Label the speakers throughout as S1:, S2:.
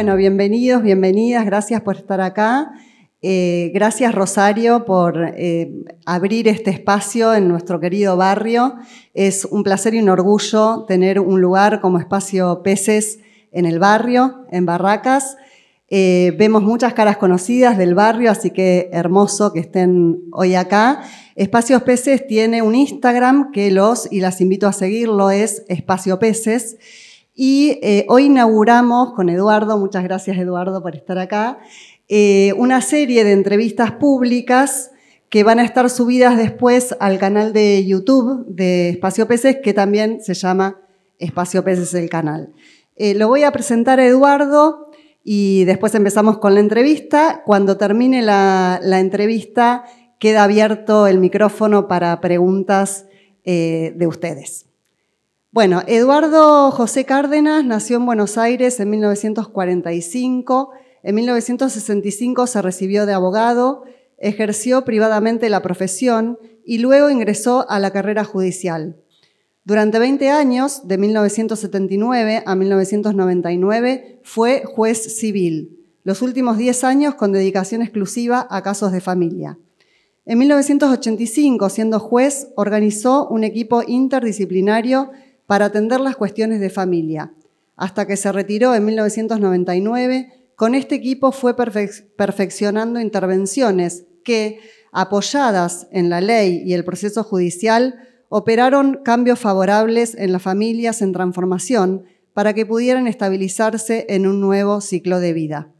S1: Bueno, bienvenidos, bienvenidas, gracias por estar acá. Gracias, Rosario, por abrir este espacio en nuestro querido barrio. Es un placer y un orgullo tener un lugar como Espacio Peces en el barrio, en Barracas. Vemos muchas caras conocidas del barrio, así que hermoso que estén hoy acá. Espacios Peces tiene un Instagram que los y las invito a seguirlo, es Espacio Peces. Y hoy inauguramos con Eduardo, muchas gracias Eduardo por estar acá, una serie de entrevistas públicas que van a estar subidas después al canal de YouTube de Espacio Peces, que también se llama Espacio Peces el canal. Lo voy a presentar a Eduardo y después empezamos con la entrevista. Cuando termine la entrevista queda abierto el micrófono para preguntas de ustedes. Bueno, Eduardo José Cárdenas nació en Buenos Aires en 1945. En 1965 se recibió de abogado, ejerció privadamente la profesión y luego ingresó a la carrera judicial. Durante 20 años, de 1979 a 1999, fue juez civil. Los últimos 10 años con dedicación exclusiva a casos de familia. En 1985, siendo juez, organizó un equipo interdisciplinario para atender las cuestiones de familia. Hasta que se retiró en 1999, con este equipo fue perfeccionando intervenciones que, apoyadas en la ley y el proceso judicial, operaron cambios favorables en las familias en transformación para que pudieran estabilizarse en un nuevo ciclo de vida.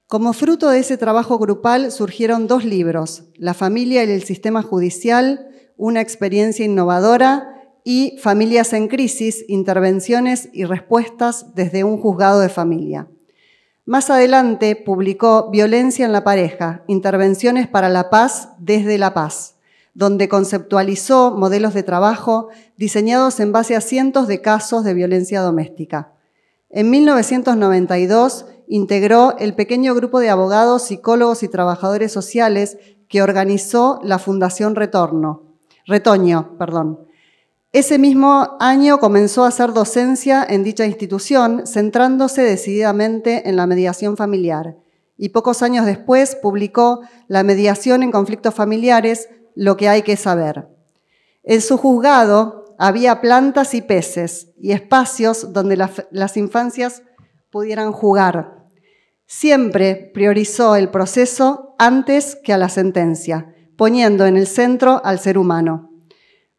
S1: Como fruto de ese trabajo grupal surgieron 2 libros, La familia y el sistema judicial, una experiencia innovadora, y Familias en crisis, intervenciones y respuestas desde un juzgado de familia. Más adelante publicó Violencia en la pareja, intervenciones para la paz desde la paz, donde conceptualizó modelos de trabajo diseñados en base a cientos de casos de violencia doméstica. En 1992 integró el pequeño grupo de abogados, psicólogos y trabajadores sociales que organizó la Fundación Retoño. Ese mismo año comenzó a hacer docencia en dicha institución, centrándose decididamente en la mediación familiar. Y pocos años después publicó La mediación en conflictos familiares, lo que hay que saber. En su juzgado había plantas y peces y espacios donde las infancias pudieran jugar. Siempre priorizó el proceso antes que a la sentencia, poniendo en el centro al ser humano.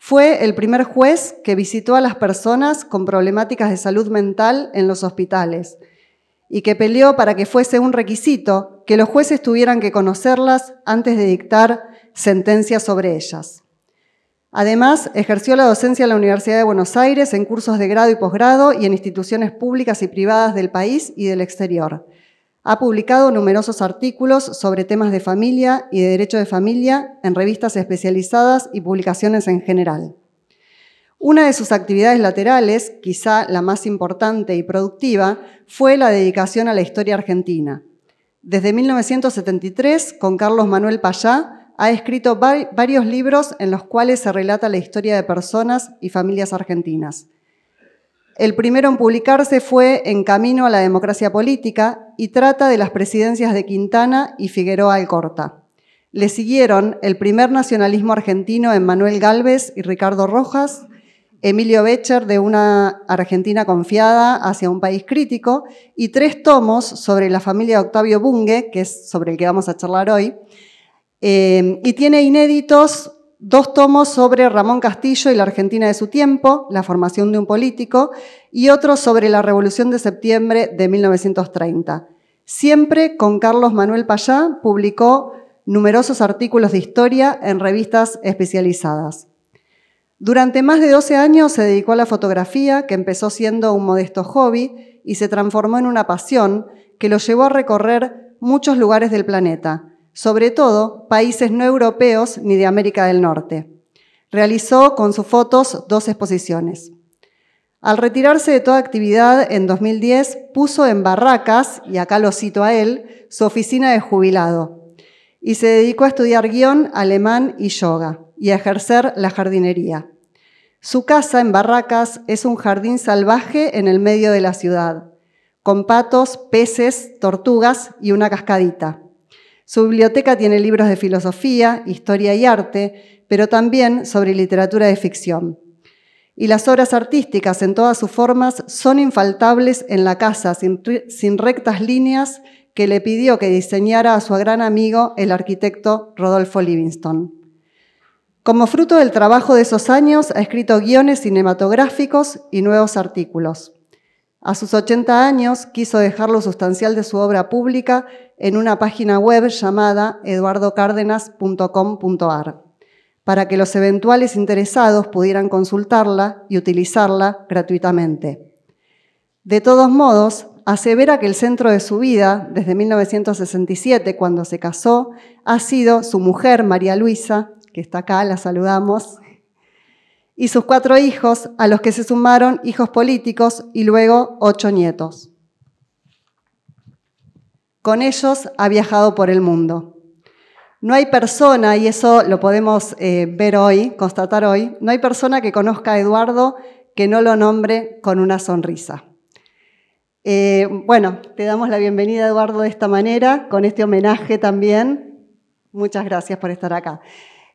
S1: Fue el primer juez que visitó a las personas con problemáticas de salud mental en los hospitales y que peleó para que fuese un requisito que los jueces tuvieran que conocerlas antes de dictar sentencias sobre ellas. Además, ejerció la docencia en la Universidad de Buenos Aires en cursos de grado y posgrado y en instituciones públicas y privadas del país y del exterior. Ha publicado numerosos artículos sobre temas de familia y de derecho de familia en revistas especializadas y publicaciones en general. Una de sus actividades laterales, quizá la más importante y productiva, fue la dedicación a la historia argentina. Desde 1973, con Carlos Manuel Payá, ha escrito varios libros en los cuales se relata la historia de personas y familias argentinas. El primero en publicarse fue En camino a la democracia política y trata de las presidencias de Quintana y Figueroa Alcorta. Le siguieron el primer nacionalismo argentino en Manuel Gálvez y Ricardo Rojas, Emilio Becher de Una Argentina confiada hacia un país crítico y 3 tomos sobre la familia de Octavio Bunge, que es sobre el que vamos a charlar hoy, y tiene inéditos 2 tomos sobre Ramón Castillo y la Argentina de su tiempo, la formación de un político, y otro sobre la Revolución de Septiembre de 1930. Siempre con Carlos Manuel Payá publicó numerosos artículos de historia en revistas especializadas. Durante más de 12 años se dedicó a la fotografía, que empezó siendo un modesto hobby y se transformó en una pasión que lo llevó a recorrer muchos lugares del planeta, sobre todo países no europeos ni de América del Norte. Realizó con sus fotos 2 exposiciones. Al retirarse de toda actividad en 2010, puso en Barracas, y acá lo cito a él, su oficina de jubilado, y se dedicó a estudiar guión, alemán y yoga, y a ejercer la jardinería. Su casa en Barracas es un jardín salvaje en el medio de la ciudad, con patos, peces, tortugas y una cascadita. Su biblioteca tiene libros de filosofía, historia y arte, pero también sobre literatura de ficción. Y las obras artísticas en todas sus formas son infaltables en la casa, sin rectas líneas, que le pidió que diseñara a su gran amigo, el arquitecto Rodolfo Livingstone. Como fruto del trabajo de esos años, ha escrito guiones cinematográficos y nuevos artículos. A sus 80 años quiso dejar lo sustancial de su obra pública en una página web llamada eduardocárdenas.com.ar, para que los eventuales interesados pudieran consultarla y utilizarla gratuitamente. De todos modos, asevera que el centro de su vida, desde 1967, cuando se casó, ha sido su mujer, María Luisa, que está acá, la saludamos, y sus 4 hijos, a los que se sumaron hijos políticos y luego 8 nietos. Con ellos ha viajado por el mundo. No hay persona, y eso lo podemos ver hoy, constatar hoy, no hay persona que conozca a Eduardo que no lo nombre con una sonrisa. Bueno, te damos la bienvenida, Eduardo, de esta manera, con este homenaje también. Muchas gracias por estar acá.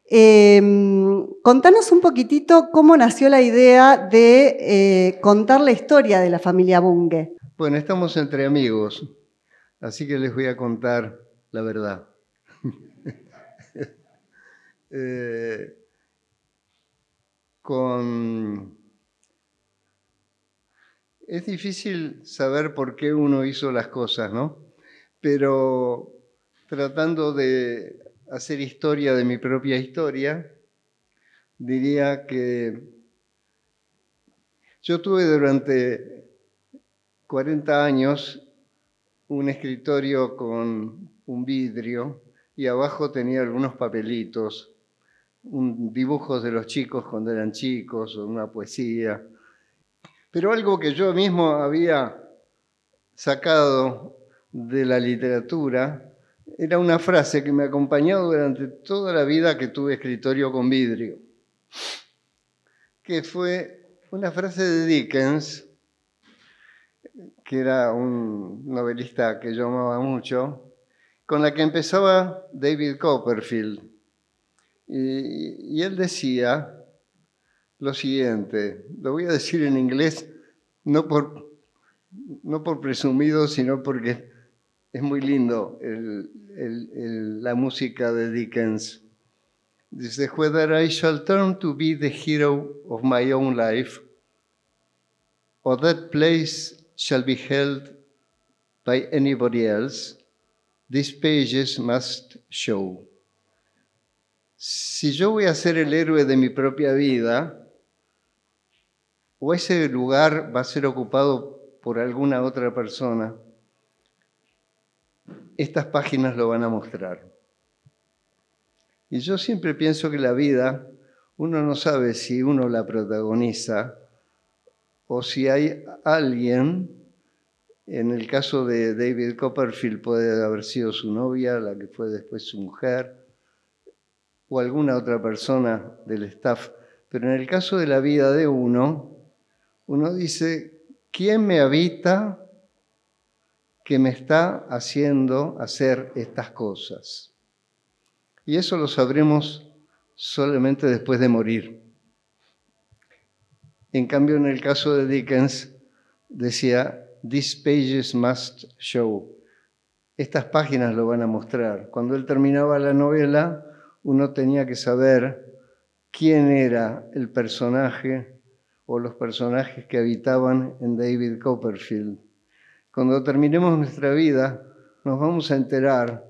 S1: Contanos un poquitito cómo nació la idea de contar la historia de la familia Bunge.
S2: Bueno, estamos entre amigos, así que les voy a contar la verdad. Es difícil saber por qué uno hizo las cosas, ¿no? Pero tratando de hacer historia de mi propia historia, diría que yo tuve durante 40 años un escritorio con un vidrio y abajo tenía algunos papelitos, dibujos de los chicos cuando eran chicos, o una poesía. Pero algo que yo mismo había sacado de la literatura era una frase que me ha acompañado durante toda la vida que tuve escritorio con vidrio, que fue una frase de Dickens, que era un novelista que yo amaba mucho, con la que empezaba David Copperfield. Y él decía lo siguiente, lo voy a decir en inglés, no por presumido, sino porque es muy lindo la música de Dickens. Dice, whether I shall turn to be the hero of my own life, or that place shall be held by anybody else, these pages must show. Si yo voy a ser el héroe de mi propia vida, o ese lugar va a ser ocupado por alguna otra persona, estas páginas lo van a mostrar. Y yo siempre pienso que la vida, uno no sabe si uno la protagoniza o si hay alguien, en el caso de David Copperfield puede haber sido su novia, la que fue después su mujer, o alguna otra persona del staff. Pero en el caso de la vida de uno dice, ¿quién me habita que me está haciendo hacer estas cosas? Y eso lo sabremos solamente después de morir. En cambio, en el caso de Dickens, decía, these pages must show. Estas páginas lo van a mostrar. Cuando él terminaba la novela, uno tenía que saber quién era el personaje o los personajes que habitaban en David Copperfield. Cuando terminemos nuestra vida, nos vamos a enterar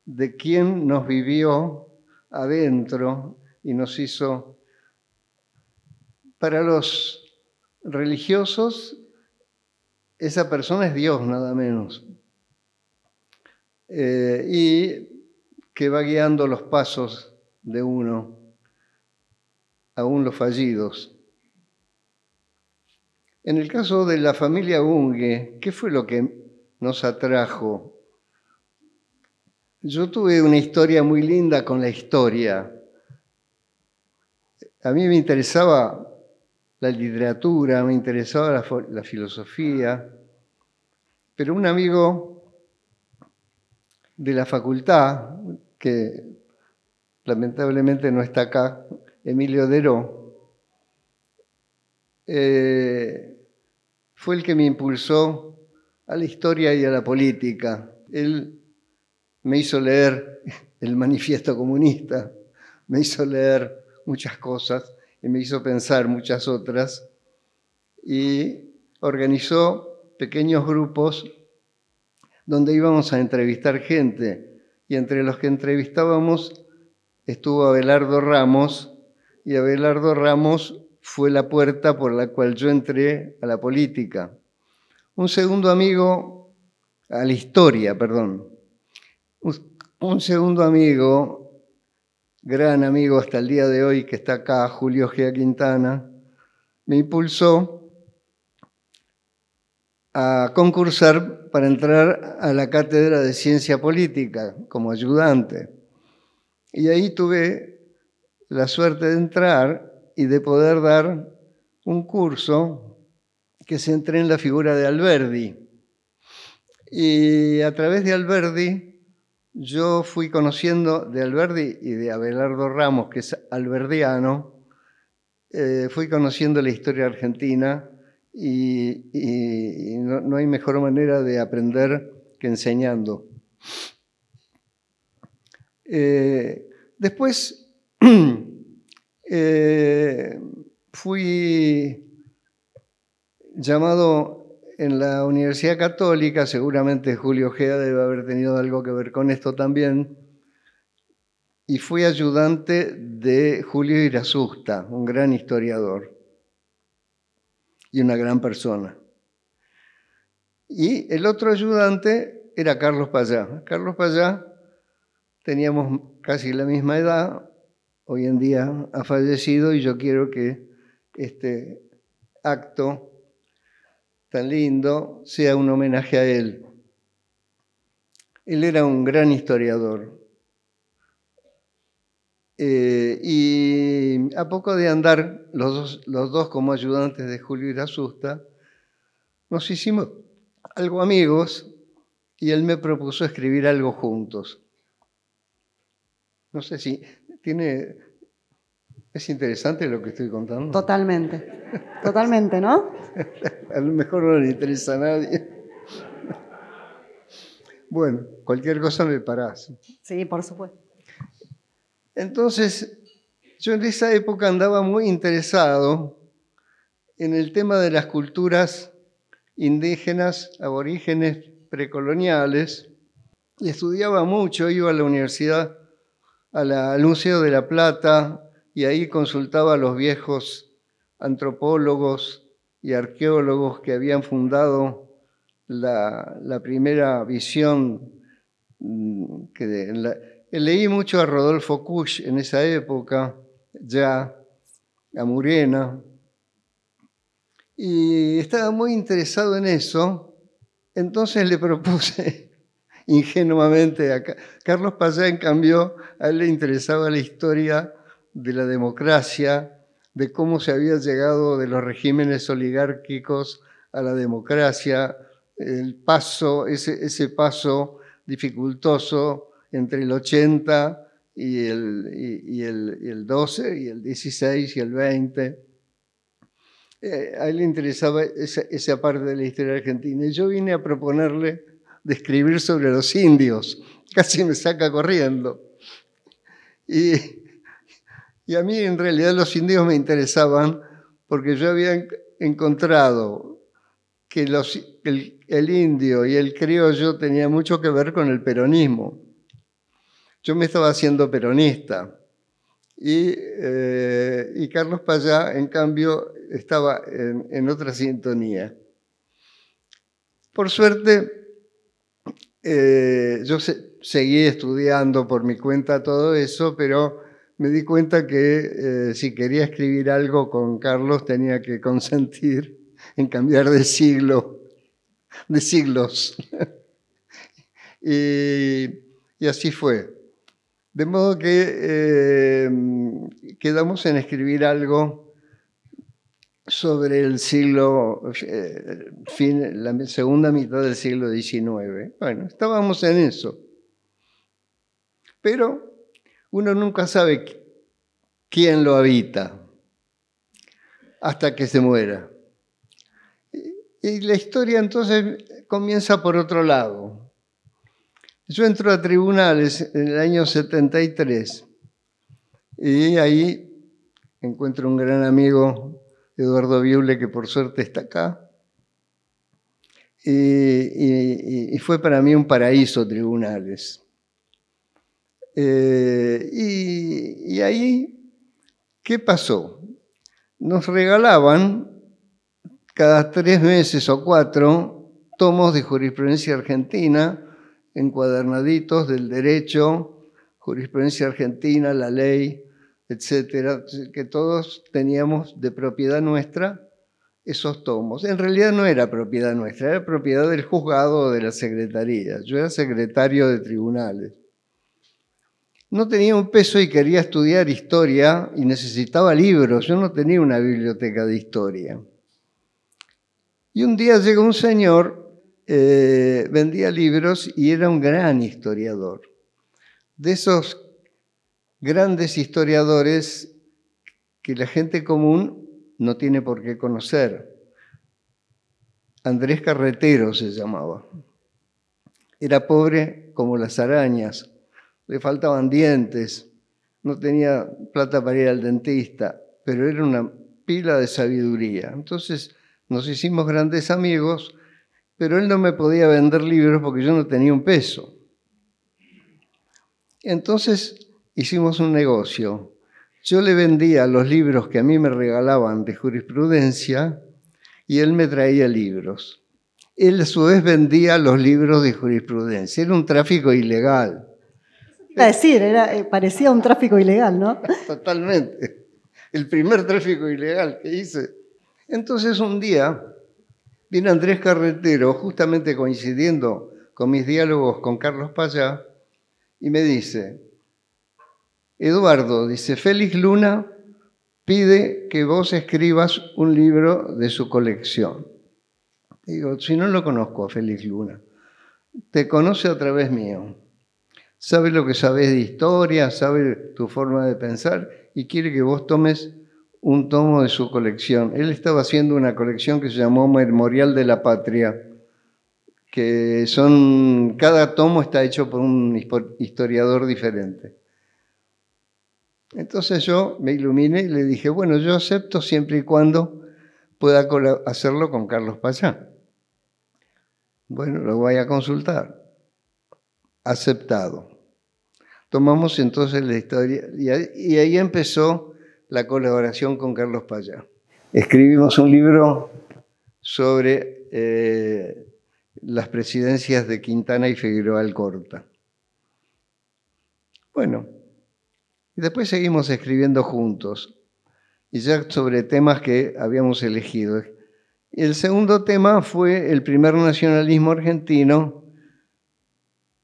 S2: de quién nos vivió adentro y nos hizo. Para los religiosos, esa persona es Dios, nada menos. Y que va guiando los pasos de uno, aún los fallidos. En el caso de la familia Bunge, ¿qué fue lo que nos atrajo? Yo tuve una historia muy linda con la historia. A mí me interesaba la literatura, me interesaba la filosofía, Pero un amigo de la facultad, que lamentablemente no está acá, Emilio Deró, fue el que me impulsó a la historia y a la política. Él me hizo leer el Manifiesto Comunista, me hizo leer muchas cosas y me hizo pensar muchas otras, y organizó pequeños grupos donde íbamos a entrevistar gente, y entre los que entrevistábamos estuvo Abelardo Ramos, y Abelardo Ramos fue la puerta por la cual yo entré a la política. Un segundo amigo, a la historia, perdón. Un segundo amigo, gran amigo hasta el día de hoy, que está acá, Julio Gea Quintana, me impulsó a concursar para entrar a la cátedra de Ciencia Política como ayudante. Y ahí tuve la suerte de entrar y de poder dar un curso que se centré en la figura de Alberdi. Y a través de Alberdi, yo fui conociendo de Alberdi y de Abelardo Ramos, que es alberdiano, fui conociendo la historia argentina, y no hay mejor manera de aprender que enseñando. Después fui llamado en la Universidad Católica, seguramente Julio Gea debe haber tenido algo que ver con esto también, y fui ayudante de Julio Irazusta, un gran historiador y una gran persona. Y el otro ayudante era Carlos Payá. Carlos Payá, teníamos casi la misma edad, hoy en día ha fallecido, y yo quiero que este acto tan lindo sea un homenaje a él. Él era un gran historiador. Y a poco de andar los dos como ayudantes de Julio Irazusta, nos hicimos algo amigos, y él me propuso escribir algo juntos. No sé si es interesante lo que estoy contando.
S1: Totalmente, ¿no?
S2: A lo mejor no le interesa a nadie. Bueno, cualquier cosa me parás.
S1: Sí, por supuesto.
S2: Entonces, yo en esa época andaba muy interesado en el tema de las culturas indígenas, aborígenes, precoloniales, y estudiaba mucho, iba a la universidad, al Museo de la Plata, y ahí consultaba a los viejos antropólogos y arqueólogos que habían fundado la primera visión. Leí mucho a Rodolfo Kusch en esa época, ya a Murena, y estaba muy interesado en eso. Entonces le propuse ingenuamente a Carlos Payá, en cambio, a él le interesaba la historia de la democracia, de cómo se había llegado de los regímenes oligárquicos a la democracia, el paso, ese paso dificultoso entre el 80 y el 12, y el 16 y el 20. A él le interesaba esa parte de la historia argentina. Y yo vine a proponerle de escribir sobre los indios. Casi me saca corriendo. Y a mí en realidad los indios me interesaban porque yo había encontrado que el indio y el criollo tenían mucho que ver con el peronismo. Yo me estaba haciendo peronista, y Carlos Payá, en cambio, estaba en otra sintonía. Por suerte, yo seguí estudiando por mi cuenta todo eso, pero me di cuenta que si quería escribir algo con Carlos tenía que consentir en cambiar de siglos. Y así fue. De modo que quedamos en escribir algo sobre el siglo, la segunda mitad del siglo XIX. Bueno, estábamos en eso. Pero uno nunca sabe quién lo habita hasta que se muera. Y la historia entonces comienza por otro lado. Yo entro a tribunales en el año 73 y ahí encuentro un gran amigo, Eduardo Biule, que por suerte está acá. Y fue para mí un paraíso tribunales. Y ahí, ¿qué pasó? Nos regalaban cada 3 meses o 4 tomos de jurisprudencia argentina, encuadernaditos del derecho, jurisprudencia argentina, la ley, etcétera, que todos teníamos de propiedad nuestra esos tomos. En realidad no era propiedad nuestra, era propiedad del juzgado o de la secretaría. Yo era secretario de tribunales. No tenía un peso y quería estudiar historia y necesitaba libros. Yo no tenía una biblioteca de historia. Y un día llegó un señor, vendía libros y era un gran historiador. De esos grandes historiadores que la gente común no tiene por qué conocer. Andrés Carretero se llamaba. Era pobre como las arañas. Le faltaban dientes, no tenía plata para ir al dentista, pero era una pila de sabiduría. Entonces nos hicimos grandes amigos, pero él no me podía vender libros porque yo no tenía un peso. Entonces hicimos un negocio. Yo le vendía los libros que a mí me regalaban de jurisprudencia y él me traía libros. Él a su vez vendía los libros de jurisprudencia. Era un tráfico ilegal.
S1: Iba a decir, parecía un tráfico ilegal, ¿no?
S2: Totalmente. El primer tráfico ilegal que hice. Entonces un día viene Andrés Carretero, justamente coincidiendo con mis diálogos con Carlos Payá, y me dice, Eduardo, dice, Félix Luna pide que vos escribas un libro de su colección. Digo, si no lo conozco a Félix Luna, te conoce a través mío. Sabe lo que sabés de historia, sabe tu forma de pensar y quiere que vos tomes un tomo de su colección. Él estaba haciendo una colección que se llamó Memorial de la Patria, que cada tomo está hecho por un historiador diferente. Entonces yo me iluminé y le dije, bueno, yo acepto siempre y cuando pueda hacerlo con Carlos Payá. Bueno, lo voy a consultar. Aceptado. Tomamos entonces la historia y ahí empezó la colaboración con Carlos Payá. Escribimos un libro sobre las presidencias de Quintana y Figueroa Alcorta. Bueno, y después seguimos escribiendo juntos, y ya sobre temas que habíamos elegido. Y el segundo tema fue el primer nacionalismo argentino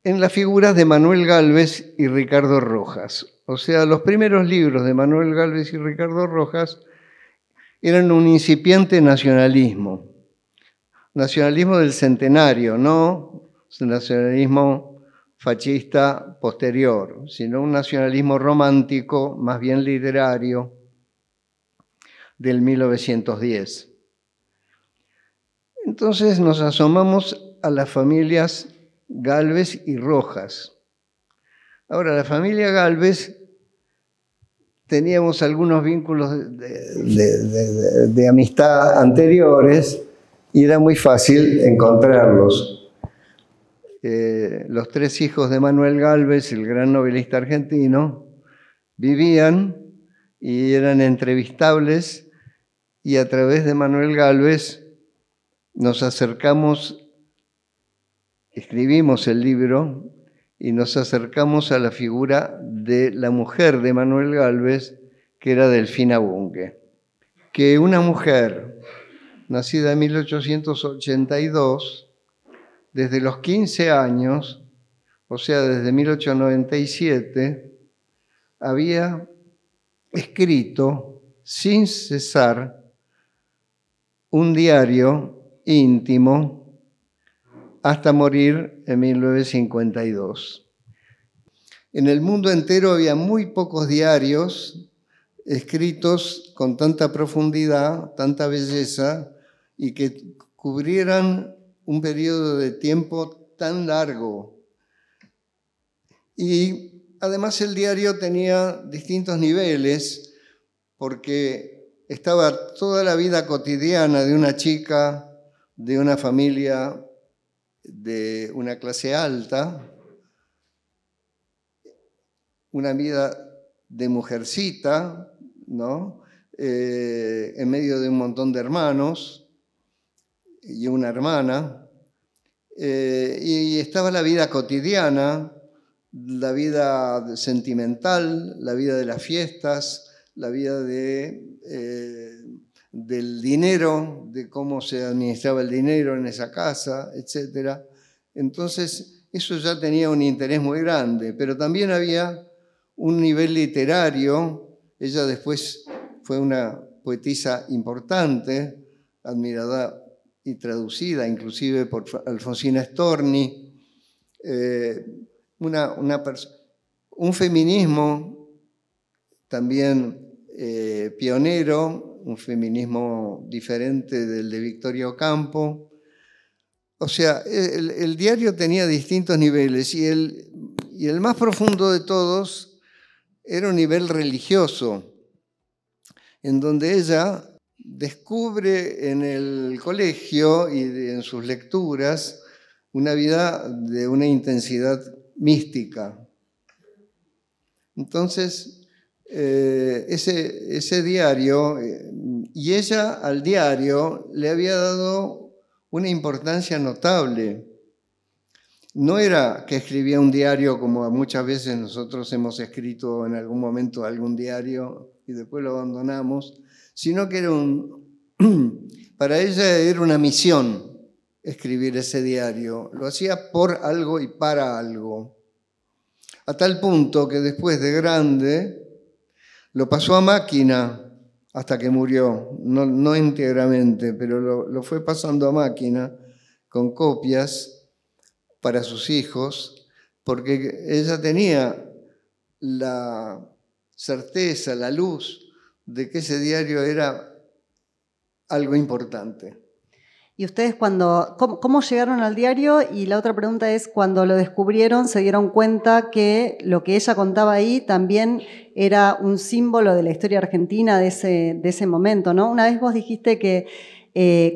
S2: en las figuras de Manuel Gálvez y Ricardo Rojas. O sea, los primeros libros de Manuel Gálvez y Ricardo Rojas eran un incipiente nacionalismo. Nacionalismo del centenario, no nacionalismo fascista posterior, sino un nacionalismo romántico, más bien literario, del 1910. Entonces nos asomamos a las familias Gálvez y Rojas. Ahora, la familia Gálvez teníamos algunos vínculos de amistad anteriores y era muy fácil encontrarlos. Los 3 hijos de Manuel Gálvez, el gran novelista argentino, vivían y eran entrevistables, y a través de Manuel Gálvez nos acercamos, escribimos el libro y nos acercamos a la figura de la mujer de Manuel Gálvez, que era Delfina Bunge. Que una mujer nacida en 1882, desde los 15 años, o sea, desde 1897, había escrito sin cesar un diario íntimo hasta morir en 1952. En el mundo entero había muy pocos diarios escritos con tanta profundidad, tanta belleza, y que cubrieran un periodo de tiempo tan largo. Y además el diario tenía distintos niveles, porque estaba toda la vida cotidiana de una chica, de una familia de una clase alta, una vida de mujercita, ¿no? En medio de un montón de hermanos y una hermana, y estaba la vida cotidiana, la vida sentimental, la vida de las fiestas, la vida del dinero, de cómo se administraba el dinero en esa casa, etc. Entonces, eso ya tenía un interés muy grande, pero también había un nivel literario. Ella después fue una poetisa importante, admirada y traducida inclusive por Alfonsina Storni, un feminismo también pionero, un feminismo diferente del de Victoria Ocampo. O sea, el diario tenía distintos niveles y el más profundo de todos era un nivel religioso, en donde ella descubre en el colegio y en sus lecturas una vida de una intensidad mística. Entonces, ese diario, y ella al diario le había dado una importancia notable. No era que escribía un diario como muchas veces nosotros hemos escrito en algún momento algún diario y después lo abandonamos, sino que para ella era una misión escribir ese diario. Lo hacía por algo y para algo. A tal punto que después de grande lo pasó a máquina hasta que murió, no íntegramente, pero lo fue pasando a máquina con copias para sus hijos, porque ella tenía la certeza, la luz de que ese diario era algo importante.
S1: ¿Y ustedes cómo llegaron al diario? Y la otra pregunta es, cuando lo descubrieron, ¿se dieron cuenta que lo que ella contaba ahí también era un símbolo de la historia argentina de ese momento, ¿no? Una vez vos dijiste que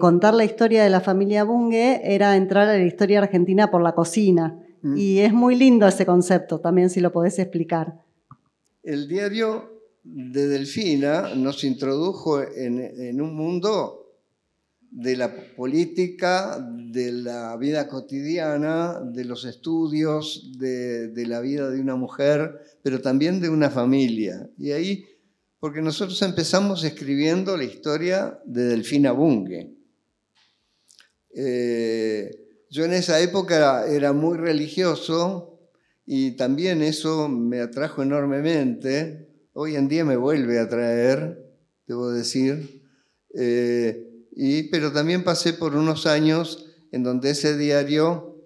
S1: contar la historia de la familia Bunge era entrar a la historia argentina por la cocina. Y es muy lindo ese concepto, también si lo podés explicar.
S2: El diario de Delfina nos introdujo en un mundo de la política, de la vida cotidiana, de los estudios, de la vida de una mujer, pero también de una familia. Y ahí, porque nosotros empezamos escribiendo la historia de Delfina Bunge. Yo en esa época era muy religioso y también eso me atrajo enormemente. Hoy en día me vuelve a atraer, debo decir. Pero también pasé por unos años en donde ese diario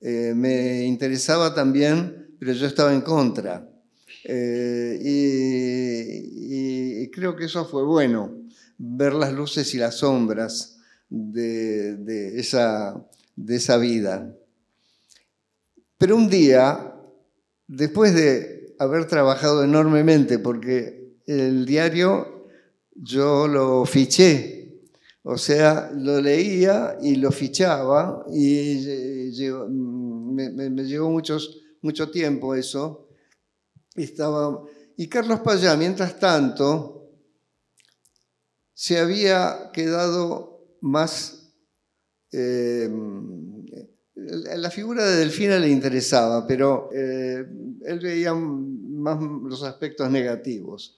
S2: me interesaba también, pero yo estaba en contra. Y creo que eso fue bueno, ver las luces y las sombras de esa vida. Pero un día, después de haber trabajado enormemente, porque el diario yo lo fiché, o sea, lo leía y lo fichaba, y me llevó mucho tiempo eso. Y Carlos Payá, mientras tanto, se había quedado más... la figura de Delfina le interesaba, pero él veía más los aspectos negativos.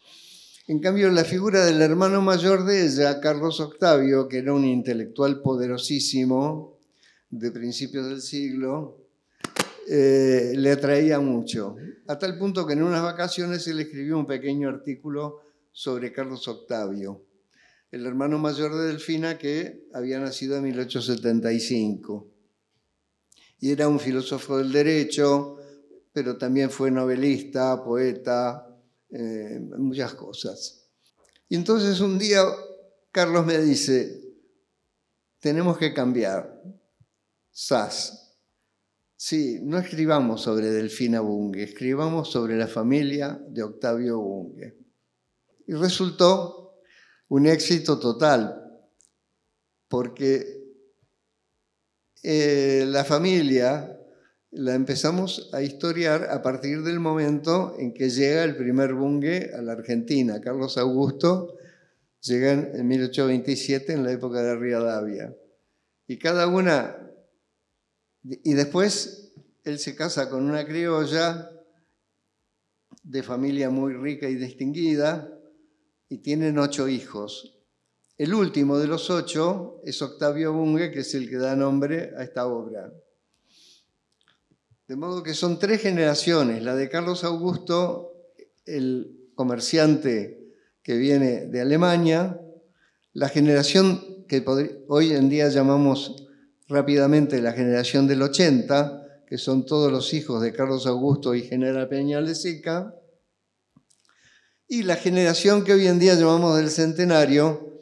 S2: En cambio, la figura del hermano mayor de ella, Carlos Octavio, que era un intelectual poderosísimo de principios del siglo, le atraía mucho. A tal punto que en unas vacaciones él escribió un pequeño artículo sobre Carlos Octavio. el hermano mayor de Delfina, que había nacido en 1875. Y era un filósofo del derecho, pero también fue novelista, poeta, muchas cosas. Y entonces un día Carlos me dice, tenemos que cambiar. Sas. Sí, no escribamos sobre Delfina Bunge, escribamos sobre la familia de Octavio Bunge. Y resultó un éxito total, porque la familia la empezamos a historiar a partir del momento en que llega el primer Bunge a la Argentina. Carlos Augusto llega en 1827, en la época de Rivadavia. Y cada una... Y después él se casa con una criolla de familia muy rica y distinguida y tienen 8 hijos. El último de los 8 es Octavio Bunge, que es el que da nombre a esta obra. De modo que son 3 generaciones. La de Carlos Augusto, el comerciante que viene de Alemania, la generación que hoy en día llamamos rápidamente la generación del 80, que son todos los hijos de Carlos Augusto y General Peña Leseca, y la generación que hoy en día llamamos del centenario,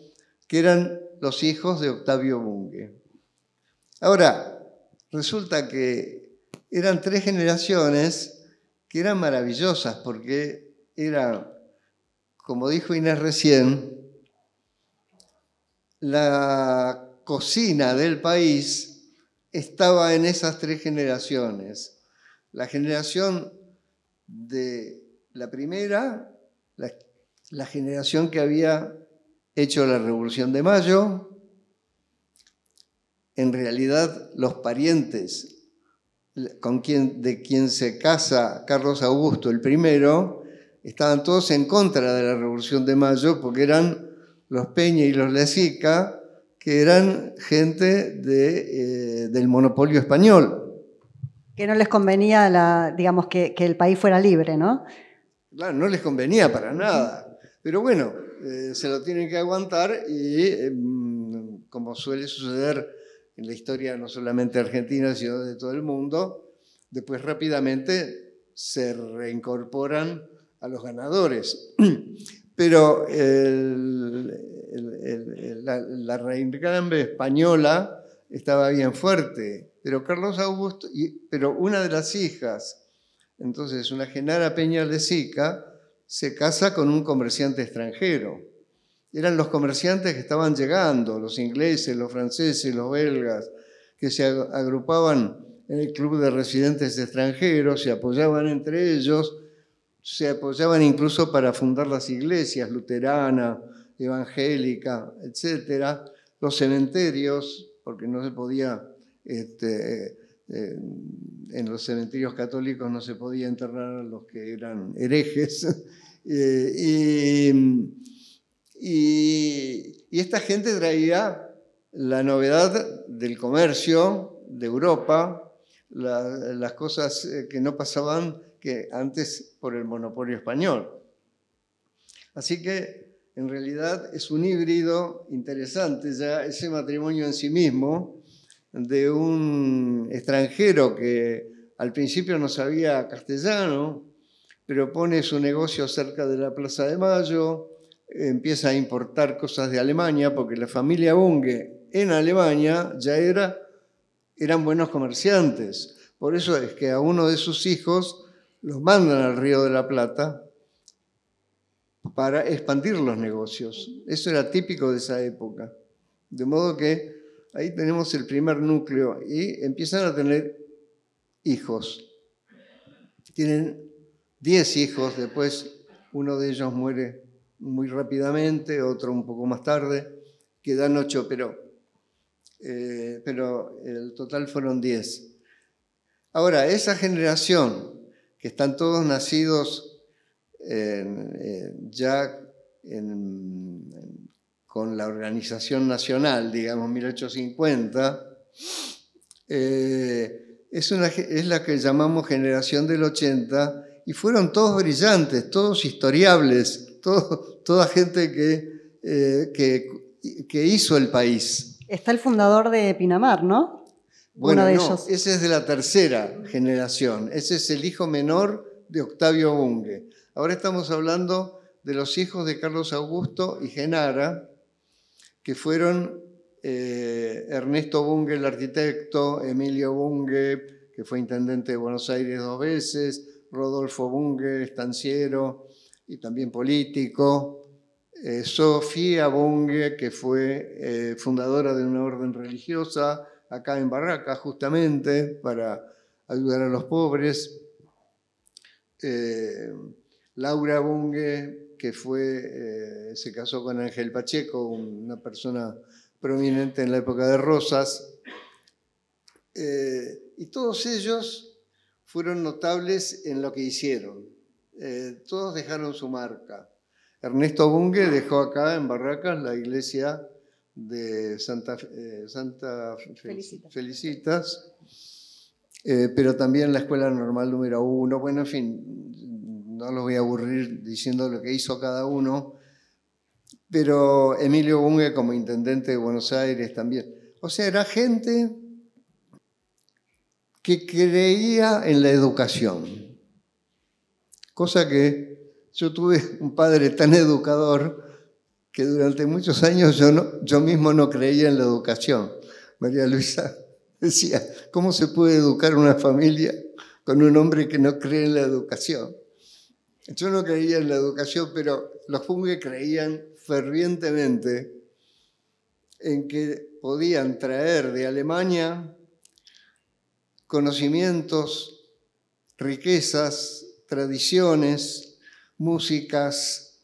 S2: que eran los hijos de Octavio Bunge. Ahora, resulta que eran 3 generaciones que eran maravillosas, porque era, como dijo Inés recién, la cocina del país estaba en esas 3 generaciones. La generación de la primera, la generación que había hecho la Revolución de Mayo. En realidad, los parientes de quien se casa Carlos Augusto el primero estaban todos en contra de la Revolución de Mayo, porque eran los Peña y los Lezica, que eran gente del monopolio español.
S1: Que no les convenía, digamos, que el país fuera libre, ¿no?
S2: Claro, no les convenía para nada. Pero bueno, se lo tienen que aguantar y, como suele suceder en la historia no solamente argentina, sino de todo el mundo, después rápidamente se reincorporan a los ganadores. Pero la reingambe española estaba bien fuerte, pero Carlos Augusto, pero una de las hijas, entonces una Genara Peña Lezica, se casa con un comerciante extranjero. Eran los comerciantes que estaban llegando, los ingleses, los franceses, los belgas, que se agrupaban en el club de residentes extranjeros, se apoyaban entre ellos, se apoyaban incluso para fundar las iglesias, luterana, evangélica, etc. Los cementerios, porque no se podía, en los cementerios católicos no se podía enterrar a los que eran herejes. Y esta gente traía la novedad del comercio de Europa, las cosas que no pasaban que antes por el monopolio español. Así que en realidad es un híbrido interesante ya ese matrimonio en sí mismo de un extranjero que al principio no sabía castellano, pero pone su negocio cerca de la Plaza de Mayo, empieza a importar cosas de Alemania, porque la familia Bunge en Alemania ya eran buenos comerciantes. Por eso es que a uno de sus hijos los mandan al Río de la Plata para expandir los negocios. Eso era típico de esa época. De modo que ahí tenemos el primer núcleo y empiezan a tener hijos. Tienen 10 hijos, después uno de ellos muere muy rápidamente, otro un poco más tarde, quedan 8, pero el total fueron 10. Ahora, esa generación, que están todos nacidos con la organización nacional, digamos, 1850, es la que llamamos generación del 80, y fueron todos brillantes, todos historiables, toda gente que que hizo el país.
S1: Está el fundador de Pinamar, ¿no?
S2: Bueno,
S1: Uno de
S2: no,
S1: ellos.
S2: ese es de la tercera generación. Ese es el hijo menor de Octavio Bunge. Ahora estamos hablando de los hijos de Carlos Augusto y Genara, que fueron Ernesto Bunge, el arquitecto, Emilio Bunge, que fue intendente de Buenos Aires 2 veces, Rodolfo Bunge, estanciero y también político, Sofía Bunge, que fue fundadora de una orden religiosa acá en Barracas, justamente para ayudar a los pobres, Laura Bunge, que se casó con Ángel Pacheco, una persona prominente en la época de Rosas, y todos ellos fueron notables en lo que hicieron. Todos dejaron su marca. Ernesto Bunge dejó acá en Barracas la iglesia de Santa Felicitas, pero también la Escuela Normal número 1. Bueno, en fin, no los voy a aburrir diciendo lo que hizo cada uno, pero Emilio Bunge como intendente de Buenos Aires también. O sea, era gente que creía en la educación, cosa que yo tuve un padre tan educador que durante muchos años yo mismo no creía en la educación. María Luisa decía, ¿cómo se puede educar una familia con un hombre que no cree en la educación? Yo no creía en la educación, pero los Bunge creían fervientemente en que podían traer de Alemania conocimientos, riquezas, tradiciones, músicas,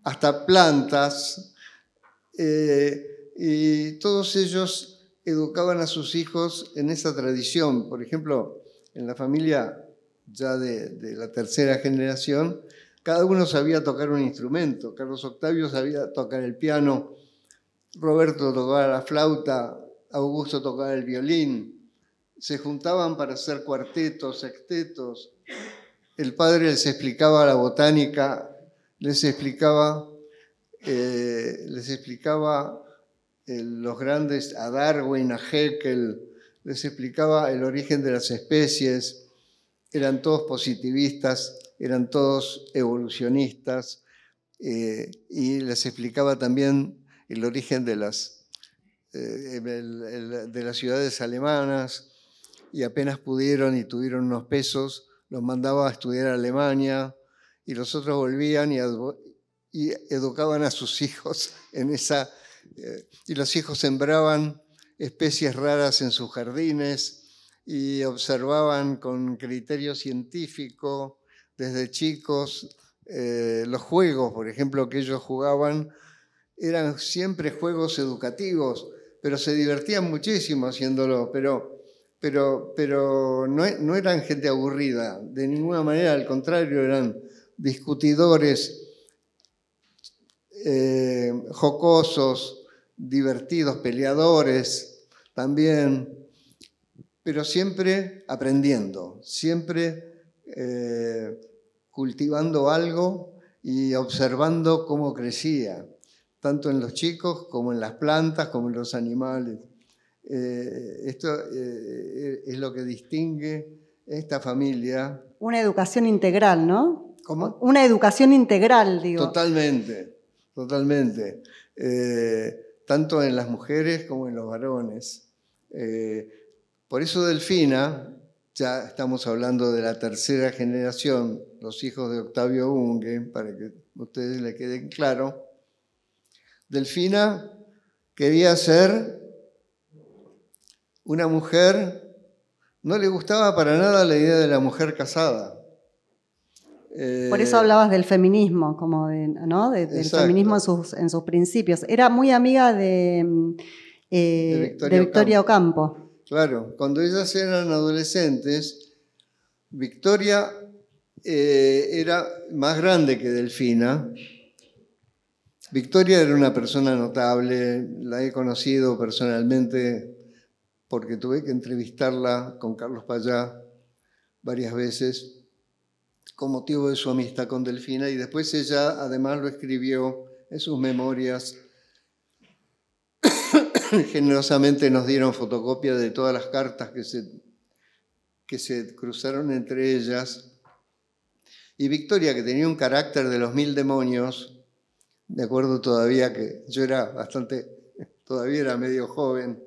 S2: hasta plantas, y todos ellos educaban a sus hijos en esa tradición. Por ejemplo, en la familia ya de la tercera generación, cada uno sabía tocar un instrumento. Carlos Octavio sabía tocar el piano, Roberto tocaba la flauta, Augusto tocaba el violín. Se juntaban para hacer cuartetos, sextetos. El padre les explicaba la botánica, les explicaba los grandes, a Darwin, a Haeckel, les explicaba el origen de las especies. Eran todos positivistas, eran todos evolucionistas, y les explicaba también el origen de las ciudades alemanas, y apenas pudieron y tuvieron unos pesos, los mandaba a estudiar a Alemania, y los otros volvían y educaban a sus hijos en esa, y los hijos sembraban especies raras en sus jardines y observaban con criterio científico desde chicos los juegos, por ejemplo, que ellos jugaban, eran siempre juegos educativos, pero se divertían muchísimo haciéndolo, pero no eran gente aburrida, de ninguna manera, al contrario, eran discutidores, jocosos, divertidos, peleadores también, pero siempre aprendiendo, siempre cultivando algo y observando cómo crecía, tanto en los chicos como en las plantas, como en los animales. Esto es lo que distingue esta familia.
S1: Una educación integral, ¿no?
S2: ¿Cómo?
S1: Una educación integral, digo.
S2: Totalmente, totalmente. Tanto en las mujeres como en los varones. Por eso Delfina, ya estamos hablando de la tercera generación, los hijos de Octavio Bunge, para que a ustedes les queden claro. Delfina quería ser una mujer, no le gustaba para nada la idea de la mujer casada.
S1: Por eso hablabas del feminismo, como ¿no? Del feminismo en sus principios. Era muy amiga de Victoria Ocampo.
S2: Claro, cuando ellas eran adolescentes, Victoria era más grande que Delfina. Victoria era una persona notable, la he conocido personalmente porque tuve que entrevistarla con Carlos Payá varias veces con motivo de su amistad con Delfina, y después ella además lo escribió en sus memorias. Generosamente nos dieron fotocopia de todas las cartas que se cruzaron entre ellas. Y Victoria, que tenía un carácter de los 1000 demonios, me acuerdo todavía que yo todavía era medio joven,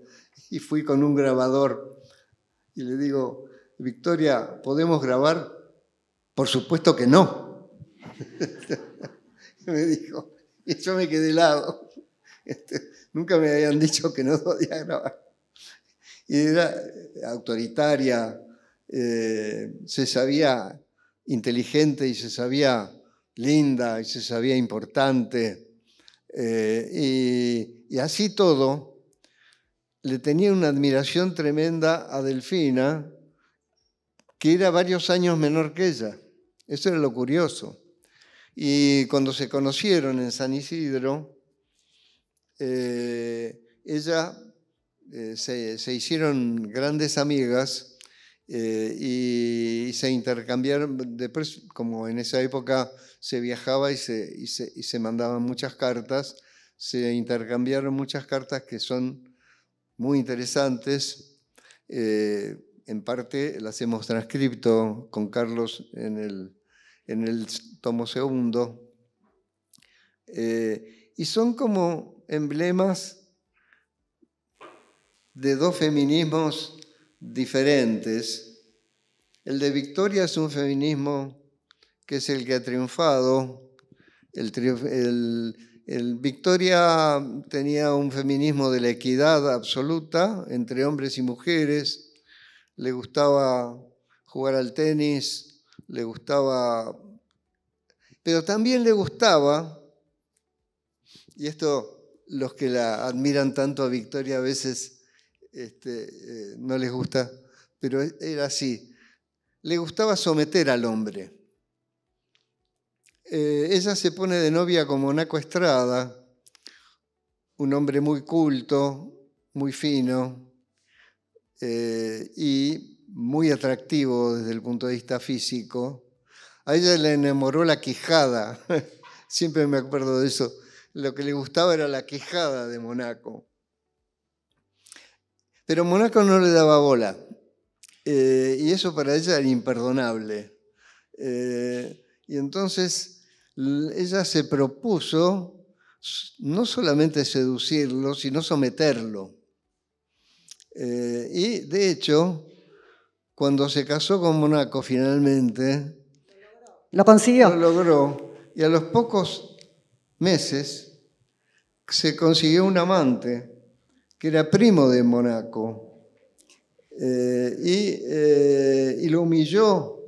S2: y fui con un grabador y le digo, Victoria, ¿podemos grabar? Por supuesto que no. Me dijo, y yo me quedé helado. Nunca me habían dicho que no podía grabar. Y era autoritaria, se sabía inteligente y se sabía linda y se sabía importante. Y así todo, le tenía una admiración tremenda a Delfina, que era varios años menor que ella. Eso era lo curioso. Y cuando se conocieron en San Isidro, ella se hicieron grandes amigas y se intercambiaron. Después, como en esa época se viajaba y se mandaban muchas cartas, se intercambiaron muchas cartas que son muy interesantes. En parte las hemos transcrito con Carlos en el tomo segundo. Y son como emblemas de dos feminismos diferentes. El de Victoria es un feminismo que es el que ha triunfado. Victoria tenía un feminismo de la equidad absoluta entre hombres y mujeres. Le gustaba jugar al tenis, pero también le gustaba, y esto los que la admiran tanto a Victoria a veces no les gusta, pero era así, le gustaba someter al hombre. Ella se pone de novia con Monaco Estrada, un hombre muy culto, muy fino y muy atractivo desde el punto de vista físico. A ella le enamoró la quijada, siempre me acuerdo de eso. Lo que le gustaba era la quijada de Monaco. Pero Monaco no le daba bola, y eso para ella era imperdonable. Y entonces ella se propuso no solamente seducirlo, sino someterlo. Y de hecho, cuando se casó con Monaco finalmente,
S1: lo consiguió.
S2: Lo logró, y a los pocos meses se consiguió un amante que era primo de Monaco, y lo humilló.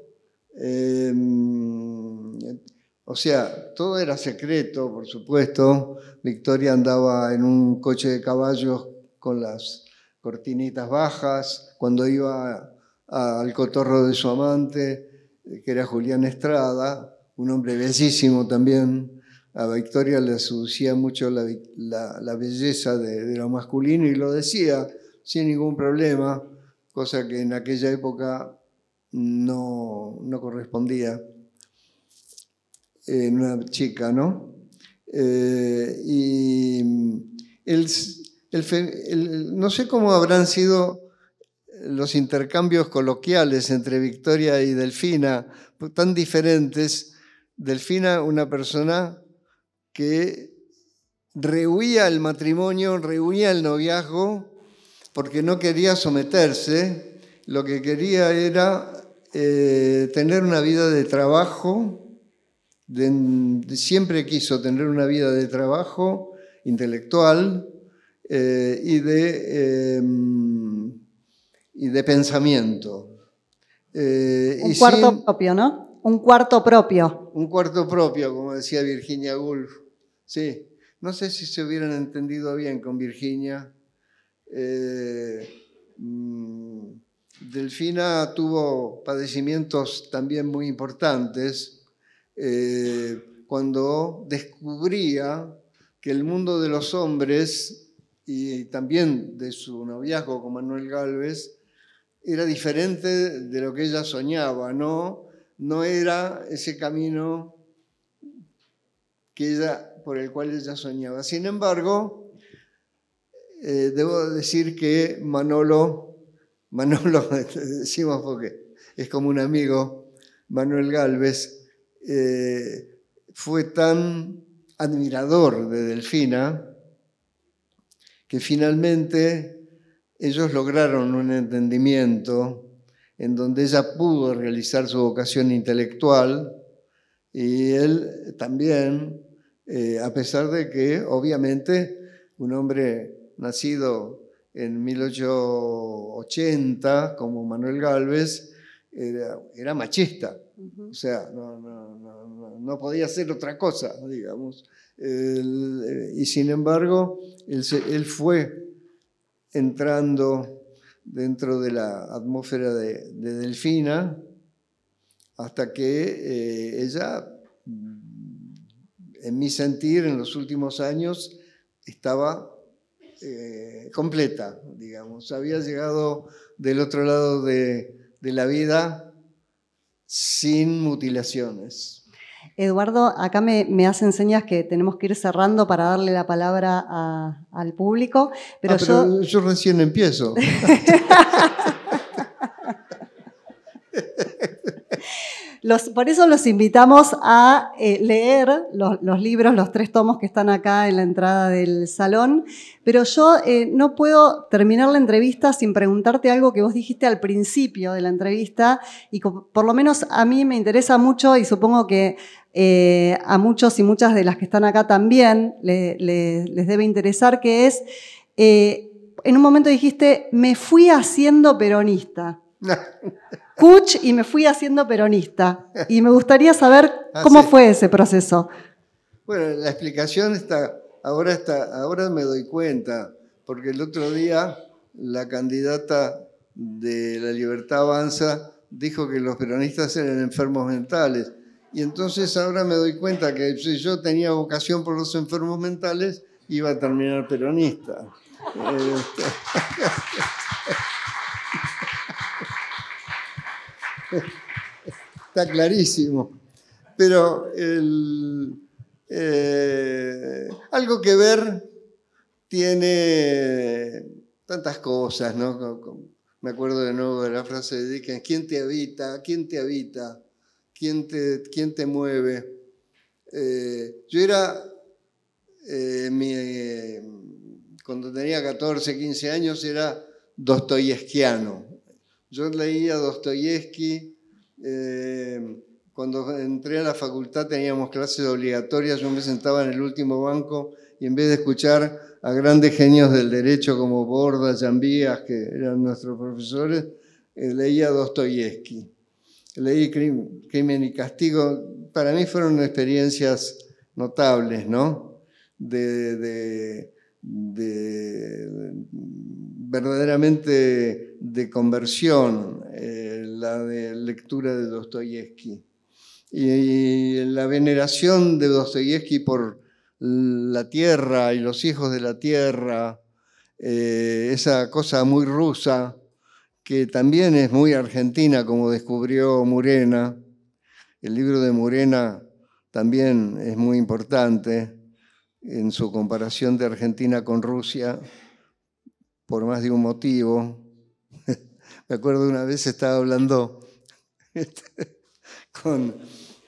S2: O sea, todo era secreto, por supuesto. Victoria andaba en un coche de caballos con las cortinitas bajas. Cuando iba al cotorro de su amante, que era Julián Estrada, un hombre bellísimo también. A Victoria le seducía mucho la belleza de lo masculino y lo decía sin ningún problema, cosa que en aquella época no correspondía en una chica, ¿no? Y no sé cómo habrán sido los intercambios coloquiales entre Victoria y Delfina, tan diferentes. Delfina, una persona que rehuía el matrimonio, rehuía el noviazgo, porque no quería someterse, lo que quería era tener una vida de trabajo, siempre quiso tener una vida de trabajo intelectual y de pensamiento.
S1: Un cuarto propio, ¿no? Un cuarto propio.
S2: Un cuarto propio, como decía Virginia Woolf. Sí, no sé si se hubieran entendido bien con Virginia. Delfina tuvo padecimientos también muy importantes cuando descubría que el mundo de los hombres y también de su noviazgo con Manuel Gálvez era diferente de lo que ella soñaba, no era ese camino por el cual ella soñaba. Sin embargo, debo decir que Manolo, decimos porque es como un amigo, Manuel Gálvez, fue tan admirador de Delfina que finalmente ellos lograron un entendimiento en donde ella pudo realizar su vocación intelectual y él también, a pesar de que obviamente un hombre nacido en 1880 como Manuel Gálvez era machista. O sea, no podía hacer otra cosa, digamos. Y sin embargo, él fue entrando dentro de la atmósfera de Delfina hasta que ella, en mi sentir, en los últimos años, estaba completa, digamos. Había llegado del otro lado de la vida sin mutilaciones.
S1: Eduardo, acá me hacen señas que tenemos que ir cerrando para darle la palabra al público, pero
S2: yo recién empiezo.
S1: Por eso los invitamos a leer los libros, los 3 tomos que están acá en la entrada del salón, pero yo no puedo terminar la entrevista sin preguntarte algo que vos dijiste al principio de la entrevista y por lo menos a mí me interesa mucho y supongo que a muchos y muchas de las que están acá también les debe interesar, que es, en un momento dijiste, me fui haciendo peronista. Kuch y me fui haciendo peronista. Y me gustaría saber cómo fue ese proceso.
S2: Bueno, la explicación ahora me doy cuenta, porque el otro día la candidata de La Libertad Avanza dijo que los peronistas eran enfermos mentales. Y entonces ahora me doy cuenta que si yo tenía vocación por los enfermos mentales, iba a terminar peronista. Está clarísimo. Pero algo que ver tiene tantas cosas, ¿no? Me acuerdo de nuevo de la frase de Dickens: ¿quién te habita? ¿Quién te habita? ¿Quién te mueve? Yo era, cuando tenía 14, 15 años, era dostoyevskiano. Yo leía Dostoyevsky. Cuando entré a la facultad teníamos clases obligatorias, yo me sentaba en el último banco y en vez de escuchar a grandes genios del derecho como Bordas, Jambías, que eran nuestros profesores, leía Dostoyevsky. Leí Crimen y Castigo. Para mí fueron experiencias notables, ¿no? Verdaderamente de conversión, la de lectura de Dostoyevsky. Y la veneración de Dostoyevsky por la tierra y los hijos de la tierra, esa cosa muy rusa, que también es muy argentina, como descubrió Murena. El libro de Murena también es muy importante en su comparación de Argentina con Rusia, por más de un motivo. Me acuerdo una vez estaba hablando con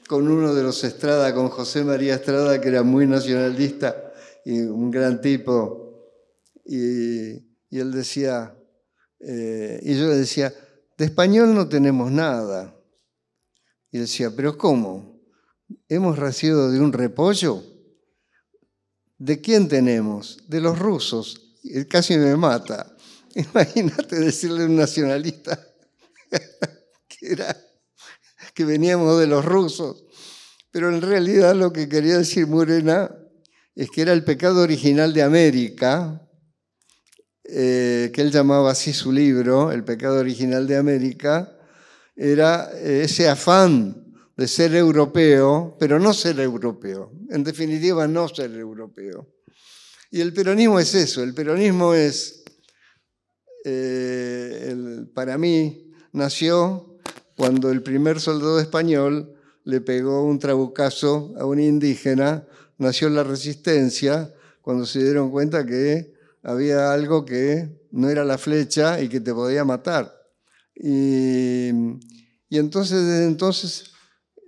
S2: uno de los Estrada, con José María Estrada, que era muy nacionalista y un gran tipo, y él decía, y yo le decía, de español no tenemos nada. Y él decía, ¿pero cómo? ¿Hemos nacido de un repollo? ¿De quién tenemos? De los rusos. Él casi me mata. Imagínate decirle a un nacionalista que veníamos de los rusos. Pero en realidad lo que quería decir Murena es que era el pecado original de América, que él llamaba así su libro, El pecado original de América, era ese afán de ser europeo, pero no ser europeo. En definitiva, no ser europeo. Y el peronismo es eso. El peronismo es, para mí, nació cuando el primer soldado español le pegó un trabucazo a un indígena nació la resistencia cuando se dieron cuenta que había algo que no era la flecha y que te podía matar. Y entonces, desde entonces,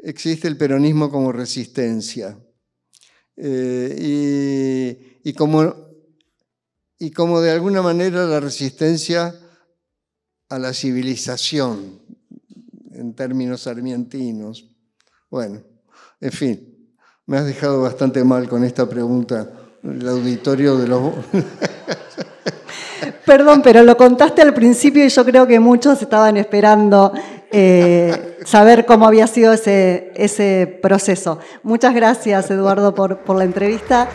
S2: existe el peronismo como resistencia. Y como de alguna manera la resistencia a la civilización, en términos sarmientinos. Bueno, en fin, me has dejado bastante mal con esta pregunta, el auditorio de los...
S1: Perdón, pero lo contaste al principio y yo creo que muchos estaban esperando saber cómo había sido ese proceso. Muchas gracias, Eduardo, por la entrevista.